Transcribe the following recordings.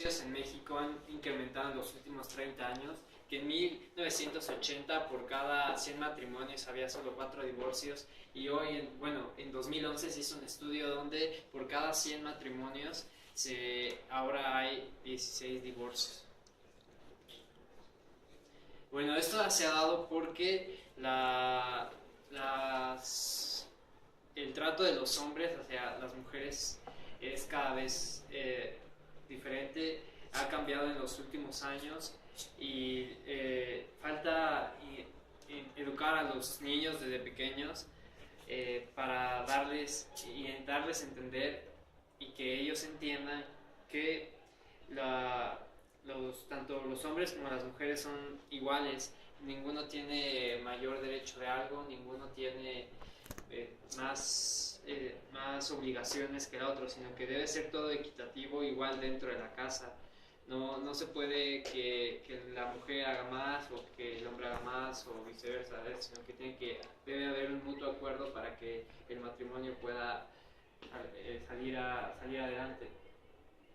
en México han incrementado en los últimos 30 años, que en 1980 por cada 100 matrimonios había solo 4 divorcios y hoy, en 2011 se hizo un estudio donde por cada 100 matrimonios ahora hay 16 divorcios. Bueno, esto se ha dado porque el trato de los hombres hacia las mujeres es cada vez diferente, ha cambiado en los últimos años y falta educar a los niños desde pequeños para darles a entender y que ellos entiendan que tanto los hombres como las mujeres son iguales, ninguno tiene mayor derecho de algo, ninguno tiene más obligaciones que el otro, sino que debe ser todo equitativo igual dentro de la casa. No se puede que la mujer haga más o que el hombre haga más o viceversa, sino que debe haber un mutuo acuerdo para que el matrimonio pueda salir adelante.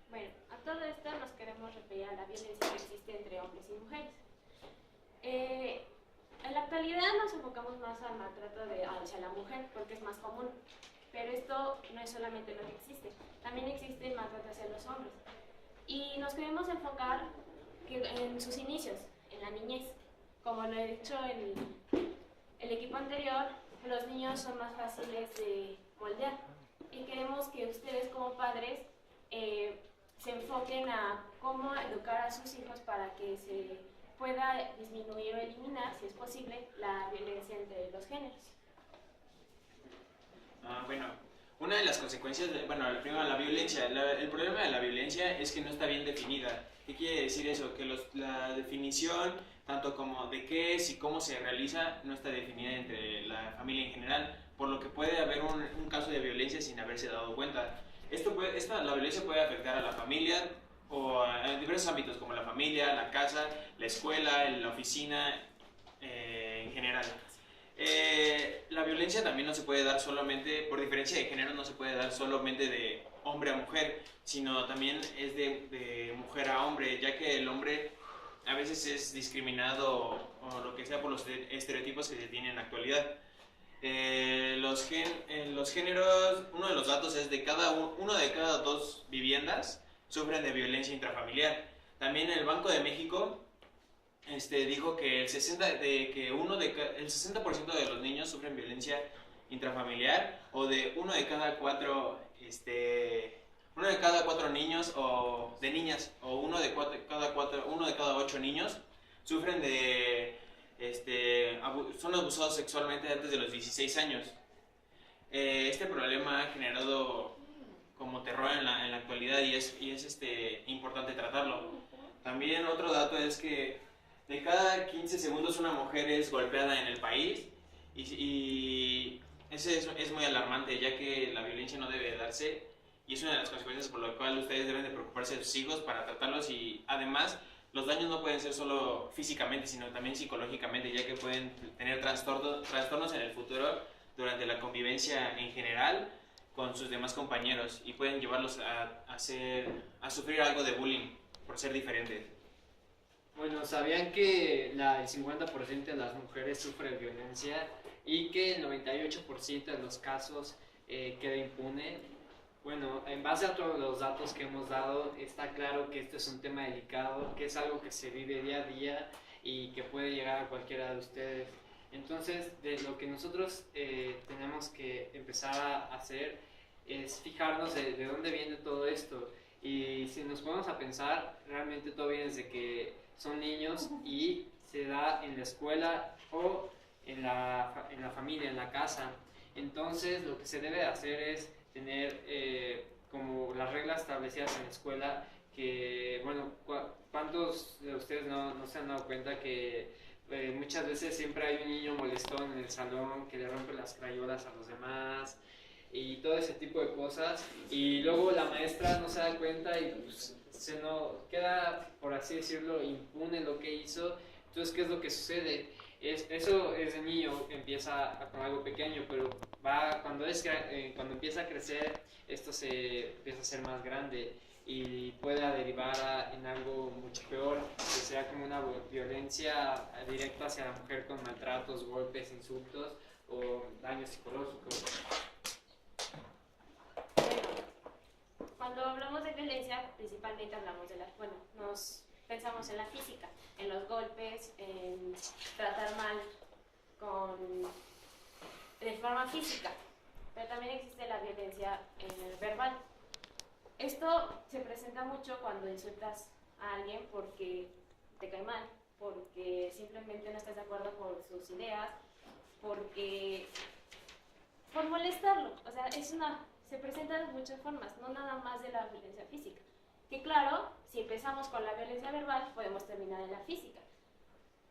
Bueno, a todo esto nos queremos referir a la violencia que existe entre hombres y mujeres. En la actualidad nos enfocamos más al maltrato hacia la mujer porque es más común, pero esto no es solamente lo que existe, también existe el maltrato hacia los hombres. Y nos queremos enfocar en sus inicios, en la niñez. Como lo he dicho el equipo anterior, los niños son más fáciles de moldear y queremos que ustedes como padres se enfoquen a cómo educar a sus hijos para que se pueda disminuir o eliminar, si es posible, la violencia entre los géneros. Bueno, una de las consecuencias, primero la violencia, el problema de la violencia es que no está bien definida. ¿Qué quiere decir eso? Que la definición, tanto como de qué es y cómo se realiza, no está definida entre la familia en general, por lo que puede haber un caso de violencia sin haberse dado cuenta. La violencia puede afectar a la familia o en diversos ámbitos como la familia, la casa, la escuela, la oficina, en general. La violencia también no se puede dar solamente, por diferencia de género, no se puede dar solamente de hombre a mujer, sino también es de mujer a hombre, ya que el hombre a veces es discriminado o lo que sea por los estereotipos que se tienen en la actualidad. Los géneros, uno de los datos es uno de cada 2 viviendas sufren de violencia intrafamiliar. También el Banco de México dijo que el 60% de los niños sufren violencia intrafamiliar, o de uno de cada 4 niños o de niñas, o uno de cada 8 niños sufren son abusados sexualmente antes de los 16 años. Este problema ha generado como terror en la actualidad y es importante tratarlo. También otro dato es que de cada 15 segundos una mujer es golpeada en el país y ese es muy alarmante, ya que la violencia no debe darse y es una de las consecuencias por lo cual ustedes deben de preocuparse de sus hijos para tratarlos, y además los daños no pueden ser solo físicamente, sino también psicológicamente, ya que pueden tener trastornos en el futuro durante la convivencia en general con sus demás compañeros y pueden llevarlos a sufrir algo de bullying por ser diferentes. Bueno, ¿sabían que el 50% de las mujeres sufren violencia y que el 98% de los casos queda impune? Bueno, en base a todos los datos que hemos dado, está claro que este es un tema delicado, que es algo que se vive día a día y que puede llegar a cualquiera de ustedes. Entonces, de lo que nosotros tenemos que empezar a hacer es fijarnos de dónde viene todo esto. Y si nos ponemos a pensar, realmente todo viene desde que son niños y se da en la escuela o en la familia, en la casa. Entonces, lo que se debe hacer es tener como las reglas establecidas en la escuela, que, bueno, ¿cuántos de ustedes no se han dado cuenta que muchas veces siempre hay un niño molestón en el salón que le rompe las crayolas a los demás y todo ese tipo de cosas, y luego la maestra no se da cuenta y pues, se no queda, por así decirlo, impune lo que hizo? Entonces, ¿qué es lo que sucede? Eso es de niño, empieza con algo pequeño, pero cuando empieza a crecer, esto se empieza a ser más grande y pueda derivar en algo mucho peor, que sea como una violencia directa hacia la mujer con maltratos, golpes, insultos o daños psicológicos. Cuando hablamos de violencia, principalmente hablamos de nos pensamos en la física, en los golpes, en tratar mal de forma física, pero también existe la violencia verbal. Esto se presenta mucho cuando insultas a alguien porque te cae mal, porque simplemente no estás de acuerdo con sus ideas, por molestarlo. O sea, se presenta de muchas formas, no nada más de la violencia física. Que claro, si empezamos con la violencia verbal, podemos terminar en la física,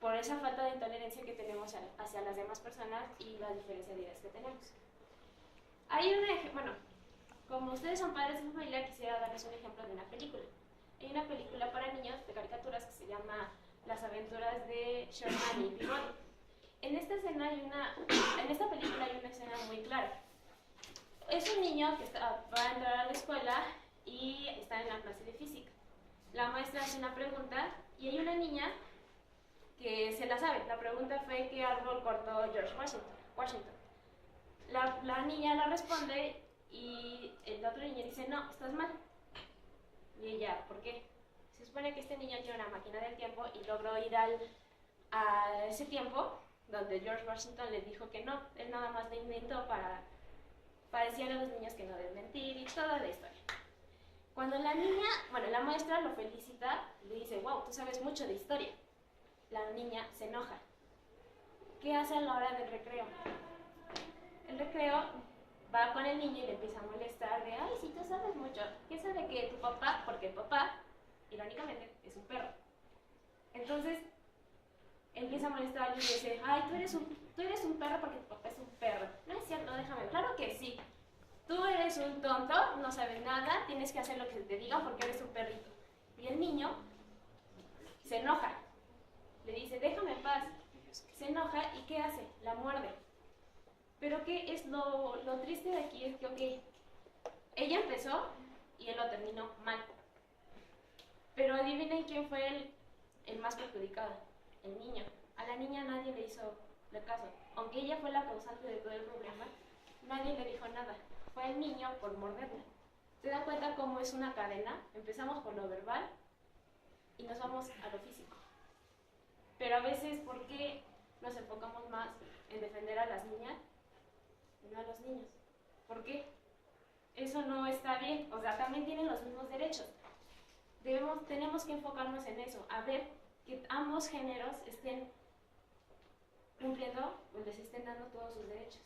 por esa falta de tolerancia que tenemos hacia las demás personas y la diferencia de ideas que tenemos. Como ustedes son padres de familia, quisiera darles un ejemplo de una película. Hay una película para niños de caricaturas que se llama Las aventuras de Sherman y Peabody. En esta película hay una escena muy clara. Es un niño que va a entrar a la escuela y está en la clase de física. La maestra hace una pregunta y hay una niña que se la sabe. La pregunta fue: ¿qué árbol cortó George Washington? La niña la responde y el otro niño dice: no, estás mal. Y ella: ¿por qué? Se supone que este niño tiene una máquina del tiempo y logró ir a ese tiempo donde George Washington le dijo que no. Él nada más le inventó para decirle a los niños que no deben mentir y toda la historia. Cuando la maestra lo felicita, le dice: wow, tú sabes mucho de historia. La niña se enoja. ¿Qué hace a la hora del recreo? El recreo va con el niño y le empieza a molestar de: ay, sí, tú sabes mucho. ¿Qué sabe que tu papá? Porque el papá, irónicamente, es un perro. Entonces, empieza a molestar y le dice: ay, tú eres un perro porque tu papá es un perro. No es cierto, déjame. Claro que sí. Tú eres un tonto, no sabes nada, tienes que hacer lo que te digan porque eres un perrito. Y el niño se enoja. Le dice: déjame en paz. Se enoja y ¿qué hace? La muerde. Pero ¿qué es lo triste de aquí? Es que, ella empezó y él lo terminó mal. Pero adivinen quién fue el más perjudicado. El niño. A la niña nadie le hizo caso. Aunque ella fue la causante de todo el problema, nadie le dijo nada. Fue el niño por morderla. ¿Se dan cuenta cómo es una cadena? Empezamos con lo verbal y nos vamos a lo físico. Pero a veces, ¿por qué nos enfocamos más en defender a las niñas y no a los niños? ¿Por qué? Eso no está bien. O sea, también tienen los mismos derechos. Tenemos que enfocarnos en eso, a ver que ambos géneros estén cumpliendo o les estén dando todos sus derechos.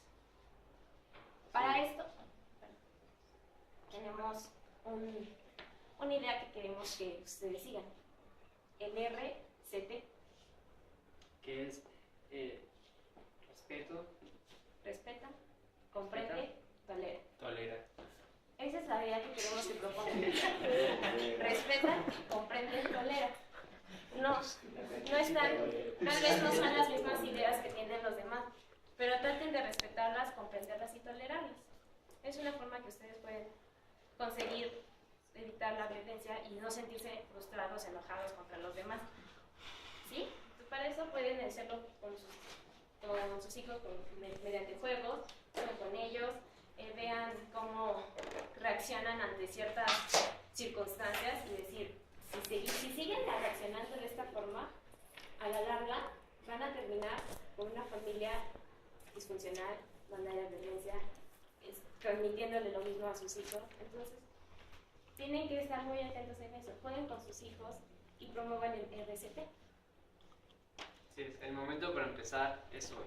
Para esto, tenemos una idea que queremos que ustedes sigan. El RCT. Que es respeto. Respeta, comprende, tolera. Tolera. Esa es la idea que queremos que propongan. Respeta, comprende, tolera. Tal vez no son las mismas ideas que tienen los demás, pero traten de respetarlas, comprenderlas y tolerarlas. Es una forma que ustedes pueden conseguir evitar la violencia y no sentirse frustrados, enojados contra los demás. ¿Sí? Para eso pueden hacerlo con sus hijos mediante juegos, jueguen con ellos, vean cómo reaccionan ante ciertas circunstancias y decir: si siguen reaccionando de esta forma, a la larga van a terminar con una familia disfuncional, donde haya violencia, transmitiéndole lo mismo a sus hijos. Entonces, tienen que estar muy atentos en eso. Jueguen con sus hijos y promuevan el RCT. Sí, el momento para empezar es hoy.